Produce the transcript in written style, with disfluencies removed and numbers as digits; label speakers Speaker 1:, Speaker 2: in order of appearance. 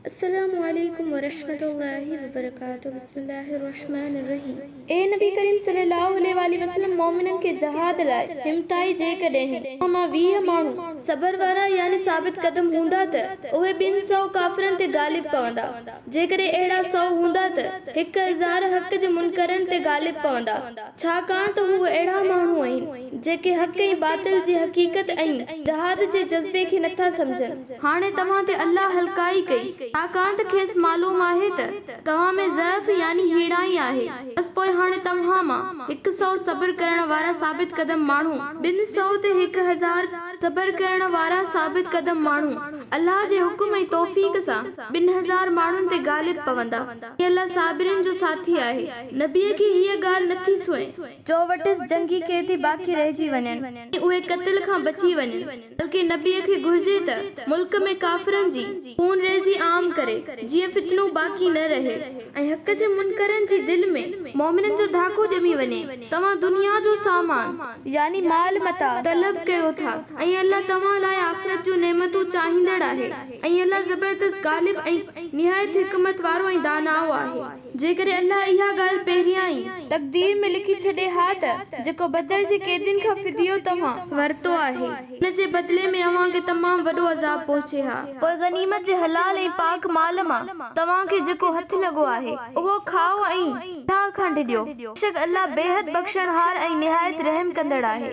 Speaker 1: अस्सलामुअलैकुम वरहमतुल्लाहि वबरकातुहू। बिस्मिल्लाहिर्रहमानिर्रहीम। ए नबी करीम सल्लल्लाहु अलैहि वसल्लम मोमिनन के जहाद लाए हिमताई जे कॾहिं मां 20 माण्हू सबर वारा यानी साबित कदम हूंदा त उहे 200 काफिरन ते गालिब पवंदा। जेकॾहिं अहिड़ा 100 हूंदा त 1000 हक़ जे मुनकरन ते गालिब पवंदा, छाकाणि त हू अहिड़ा माण्हू आहिनि जेके हक़ ऐं बातिल जी हक़ीक़त ऐं जहाद जे जज़्बे खे नथा सम्झनि। हाणे तव्हां ते अल्लाह हल्काई कई, छाकाणि त खेसि मालूम आहे त तव्हां में ज़इफ़ यानी हीड़ाई आहे। बस पोइ हाणे तव्हां मां 100 सब्र करण वारा साबित कदम माण्हू 200 ते 1000 सब्र करण वारा साबित कदम माण्हू अल्लाह जे हुकुम ऐं तौफ़ीक़ सां 2000 माण्हुनि ते गालिब पवंदा। अल्लाह साबिरिन जो साथी आहे। नबीअ खे हीअ ॻाल्हि नथी सोए जो वटि जंगी कैदी बाक़ी रहिजी वञनि, उहे क़त्ल खां बची वञनि, बल्कि नबीअ खे घुर्जे त मुल्क में काफ़िरनि जी खून रेज़ी आम करे जीअं फितनो बाक़ी न रहे ऐं हक़ जे मुनकरन जी दिल में मोमिनन जो धाको ॼमी वञे। तव्हां दुनिया जो सामान यानी माल मता तलब कयो था ऐं अल्लाह तव्हां लाइ आखिरत जो नेमतूं चाहींदड़ आहे ऐं अल्लाह ज़बरदस्त गालिब ऐं निहायत हिकमत वारो ऐं दानाओ आहे। जेकॾहिं अल्लाह इहा ॻाल्हि पहिरियां ई तक़दीर में लिखी छॾे हा त जेको बदर जे कैदियुनि खां फिदियो तव्हां वरितो आहे, हिन जे बदिले में अव्हां खे तमामु वॾो अज़ाब पहुचे हा। पोइ गनीमत जे हलाल ऐं पाक माल मां तव्हां खे जेको हथ लॻो आहे उहो खाओ ऐं खां ॾियो। बेशक अल्लाह बेहद बख़्शणहार ऐं निहायत रहम कंदड़ आहे।